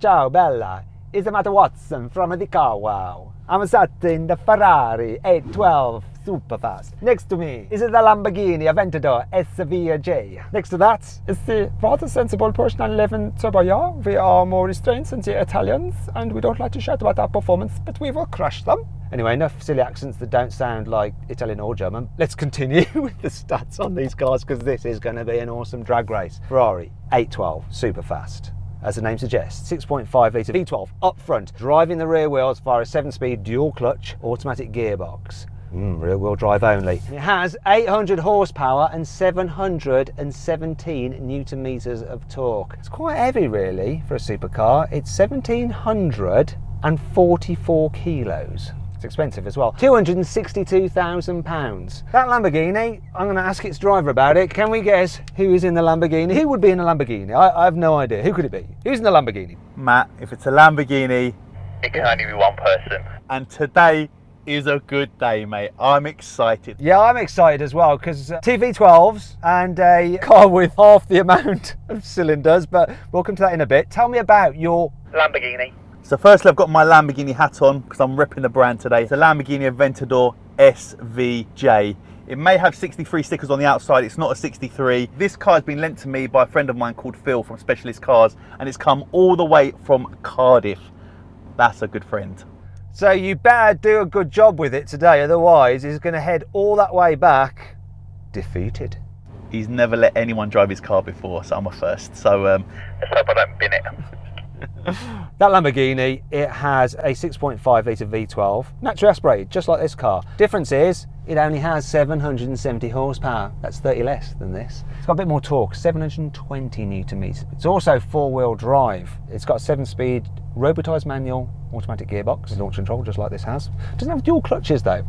Ciao Bella, it's Matt Watson from the carwow. I'm sat in the Ferrari 812 Superfast. Next to me is the Lamborghini Aventador SVJ. Next to that is the rather sensible Porsche 911 Turbo Yaw. We are more restrained than the Italians and we don't like to shout about our performance, but we will crush them. Anyway, enough silly accents that don't sound like Italian or German. Let's continue with the stats on these cars because this is going to be an awesome drag race. Ferrari 812 Superfast. As the name suggests, 6.5 litre V12 up front, driving the rear wheels via a 7-speed dual clutch automatic gearbox. Rear wheel drive only. It has 800 horsepower and 717 newton meters of torque. It's quite heavy really for a supercar. It's 1,744 kilos. It's expensive as well. £262,000. That Lamborghini, I'm going to ask its driver about it. Can we guess who is in the Lamborghini? Who would be in a Lamborghini? I have no idea. Who could it be? Who's in the Lamborghini? Matt, if it's a Lamborghini, it can only be one person. And today is a good day, mate. I'm excited. Yeah, I'm excited as well because TV12s and a car with half the amount of cylinders, but we'll come to that in a bit. Tell me about your Lamborghini. So firstly, I've got my Lamborghini hat on because I'm repping the brand today. It's a Lamborghini Aventador SVJ. It may have 63 stickers on the outside, it's not a 63. This car has been lent to me by a friend of mine called Phil from Specialist Cars, and it's come all the way from Cardiff. That's a good friend. So you better do a good job with it today, otherwise he's going to head all that way back defeated. He's never let anyone drive his car before, so I'm a first. So let's hope I don't bin it. That Lamborghini, it has a 6.5 litre V12, naturally aspirated, just like this car. Difference is, it only has 770 horsepower. That's 30 less than this. It's got a bit more torque, 720 newton meters. It's also four-wheel drive. It's got a 7-speed robotised manual automatic gearbox, launch control, just like this has. Doesn't have dual clutches though.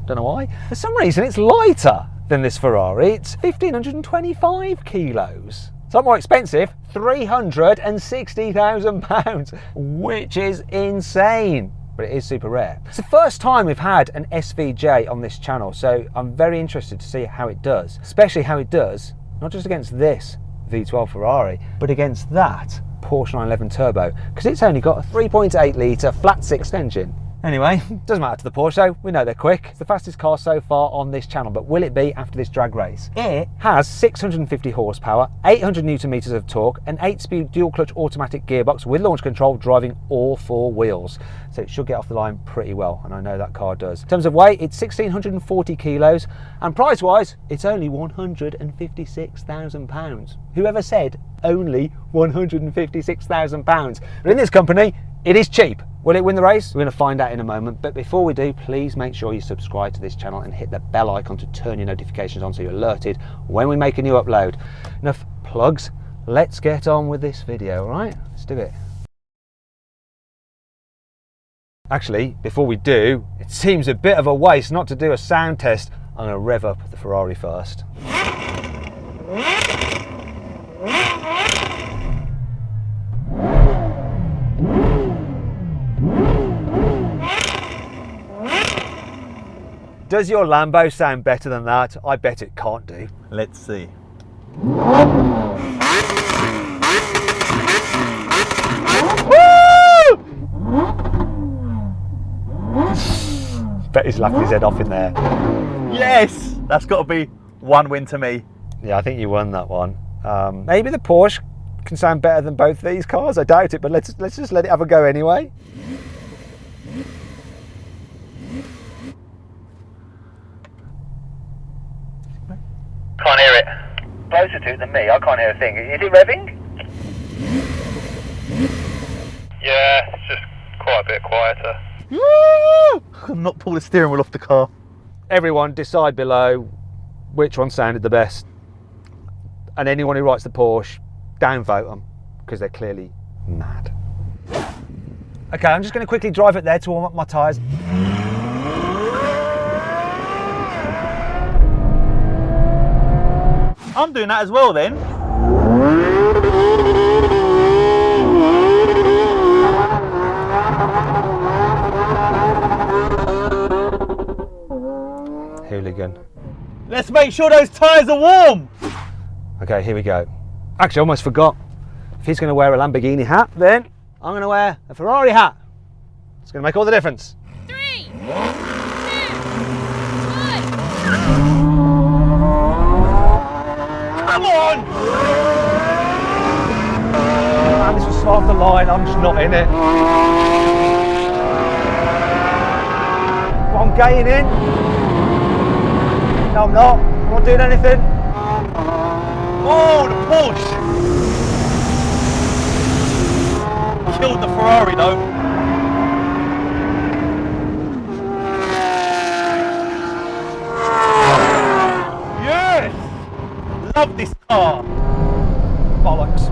Don't know why. For some reason, it's lighter than this Ferrari. It's 1,525 kilos. It's a lot more expensive, £360,000, which is insane, but it is super rare. It's the first time we've had an SVJ on this channel, so I'm very interested to see how it does, especially how it does, not just against this V12 Ferrari, but against that Porsche 911 Turbo, because it's only got a 3.8 litre flat-six engine. Anyway, doesn't matter to the Porsche though, we know they're quick. It's the fastest car so far on this channel, but will it be after this drag race? It has 650 horsepower, 800 newton meters of torque, an 8-speed dual clutch automatic gearbox with launch control driving all four wheels. So it should get off the line pretty well, and I know that car does. In terms of weight, it's 1,640 kilos, and price-wise, it's only £156,000. Whoever said only £156,000? But in this company, it is cheap. Will it win the race? We're going to find out in a moment, but before we do, please make sure you subscribe to this channel and hit the bell icon to turn your notifications on so you're alerted when we make a new upload. Enough plugs, let's get on with this video, all right? Let's do it. Actually, before we do, it seems a bit of a waste not to do a sound test. I'm going to rev up the Ferrari first. Does your Lambo sound better than that? I bet it can't do. let's see. Bet he's laughing his head off in there. Yes! That's got to be one win to me. Yeah, I think you won that one. Maybe the Porsche can sound better than both these cars. I doubt it, but let's just let it have a go anyway. Can't hear it. Closer to it than me, I can't hear a thing. Is it revving? Yeah, it's just quite a bit quieter. I could not pull the steering wheel off the car. Everyone decide below which one sounded the best. And anyone who writes the Porsche, downvote them, because they're clearly mad. Okay, I'm just going to quickly drive it there to warm up my tyres. I'm doing that as well then. Hooligan. Let's make sure those tyres are warm. Okay, here we go. Actually, I almost forgot. If he's going to wear a Lamborghini hat, then I'm going to wear a Ferrari hat. It's going to make all the difference. 3, 2, 1. Come on! Man, this was half the line. I'm just not in it. But I'm getting in. No, I'm not. I'm not doing anything. Oh, the Porsche! Killed the Ferrari though. Yes! Love this car. Bollocks.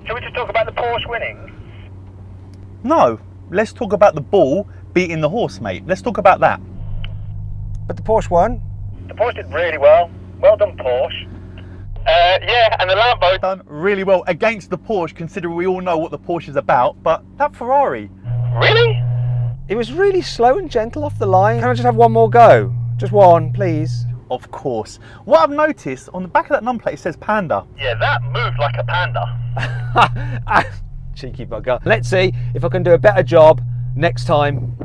Shall we just talk about the Porsche winning? No, let's talk about the bull beating the horse, mate. Let's talk about that. But the Porsche won. The Porsche did really well. Well done, Porsche. Yeah, and the Lambo. Done really well against the Porsche, considering we all know what the Porsche is about, but that Ferrari. Really? It was really slow and gentle off the line. Can I just have one more go? Just one, please. Of course. What I've noticed, on the back of that number plate it says Panda. Yeah, that moved like a panda. Cheeky bugger. Let's see if I can do a better job next time.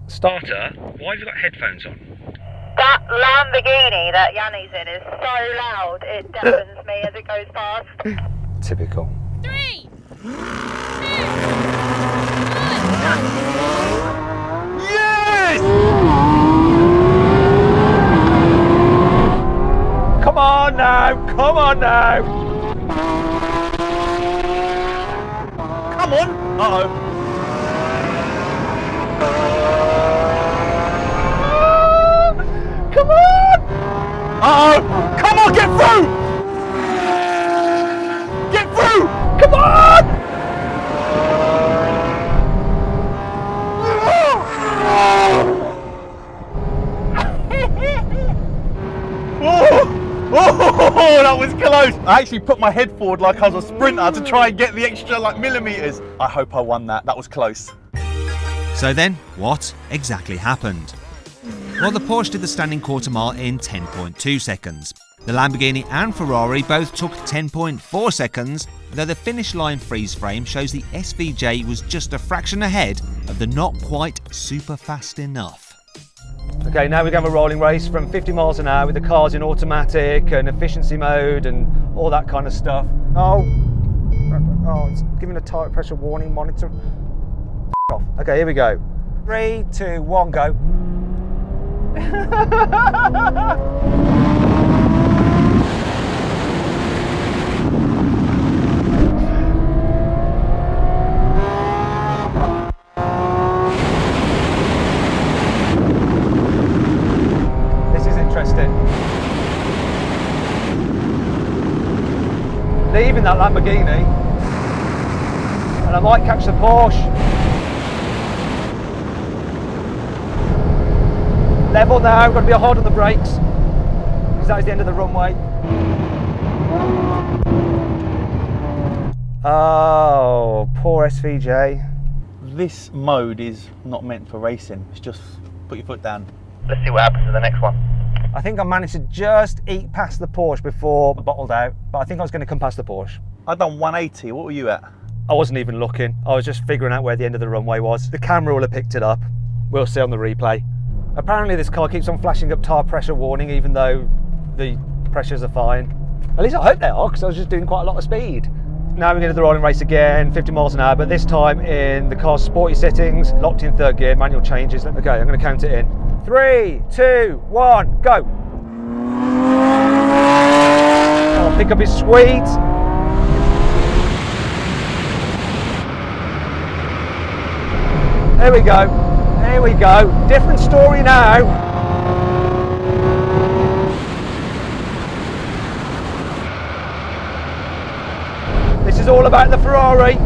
Starter, why have you got headphones on? That Lamborghini that Yanni's in is so loud, it deafens me as it goes past. Typical. 3, 2, 1. Yes! Come on now, come on now. Come on! Uh-oh. Come on! Uh-oh! Come on, get through! Get through! Come on! Oh, that was close! I actually put my head forward like I was a sprinter to try and get the extra millimetres. I hope I won that. That was close. So then, what exactly happened? Well, the Porsche did the standing quarter mile in 10.2 seconds. The Lamborghini and Ferrari both took 10.4 seconds, though the finish line freeze frame shows the SVJ was just a fraction ahead of the not quite super fast enough. Okay, now we're going to have a rolling race from 50 miles an hour with the cars in automatic and efficiency mode and all that kind of stuff. Oh, it's giving a tire pressure warning monitor. F off. Okay, here we go. 3, 2, 1, go. This is interesting. Leaving that Lamborghini, and I might catch the Porsche. Level now, got to be hard on the brakes, because that is the end of the runway. Oh, poor SVJ. This mode is not meant for racing. It's just put your foot down. Let's see what happens in the next one. I think I managed to just eke past the Porsche before I bottled out, but I think I was going to come past the Porsche. I've done 180. What were you at? I wasn't even looking. I was just figuring out where the end of the runway was. The camera will have picked it up. We'll see on the replay. Apparently this car keeps on flashing up tire pressure warning even though the pressures are fine. At least I hope they are, because I was just doing quite a lot of speed. Now we're going to do the rolling race again, 50 miles an hour, but this time in the car's sporty settings, locked in third gear, manual changes. Okay, I'm going to count it in. 3, 2, 1, go. Oh, pickup is sweet. There we go. There we go. Different story now. This is all about the Ferrari.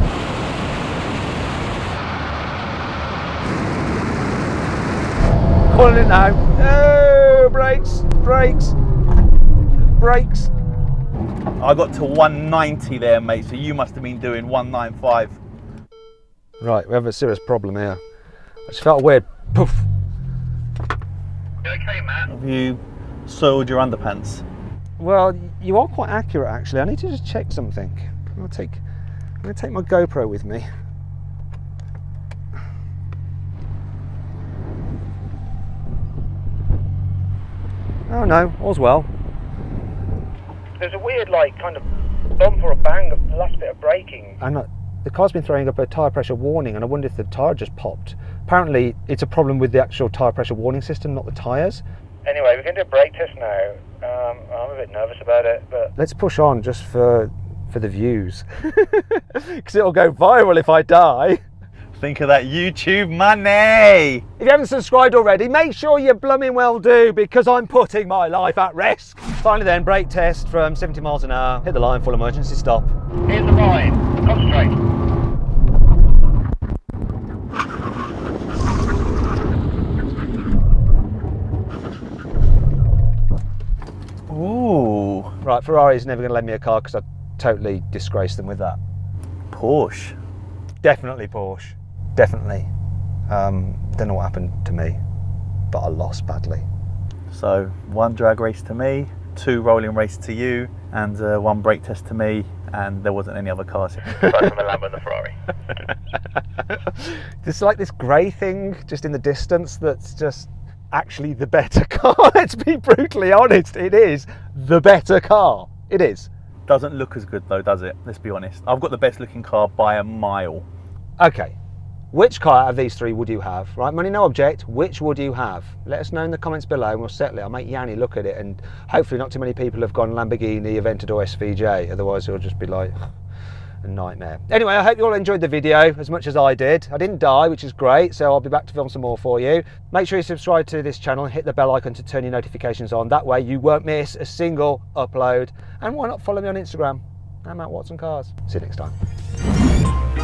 Calling it now. Oh, brakes, brakes, brakes. I got to 190 there, mate, so you must have been doing 195. Right, we have a serious problem here. I just felt a weird poof. You okay, Matt? Have you soiled your underpants? Well, you are quite accurate actually. I need to just check something. I'm going to take my GoPro with me. Oh no, all's well. There's a weird, like, kind of bump or a bang of the last bit of braking. And the car's been throwing up a tyre pressure warning, and I wonder if the tyre just popped. Apparently it's a problem with the actual tyre pressure warning system, not the tyres. Anyway, we're going to do a brake test now. I'm a bit nervous about it, but... Let's push on just for the views. Because it'll go viral if I die. Think of that YouTube money. If you haven't subscribed already, make sure you blooming well do, because I'm putting my life at risk. Finally then, brake test from 70 miles an hour. Hit the line, full emergency stop. Here's the line. Concentrate. Ooh, Right, Ferrari's never going to lend me a car because I totally disgraced them with that. Porsche. Definitely Porsche. Definitely. Don't know what happened to me, but I lost badly. So 1 drag race to me, 2 rolling race to you, and 1 brake test to me, and there wasn't any other cars. Both from the Lambo and the Ferrari. There's like this grey thing just in the distance that's just actually the better car. Let's be brutally honest, it is the better car. It is. Doesn't look as good though, does it? Let's be honest. I've got the best looking car by a mile. Okay, which car out of these 3 would you have? Right, money no object, which would you have? Let us know in the comments below and we'll settle it. I'll make Yanni look at it, and hopefully not too many people have gone Lamborghini, Aventador, SVJ, otherwise it'll just be like a nightmare. Anyway, I hope you all enjoyed the video as much as I did. I didn't die, which is great, so I'll be back to film some more for you. Make sure you subscribe to this channel and hit the bell icon to turn your notifications on. That way you won't miss a single upload. And why not follow me on Instagram? I'm at Watson Cars. See you next time.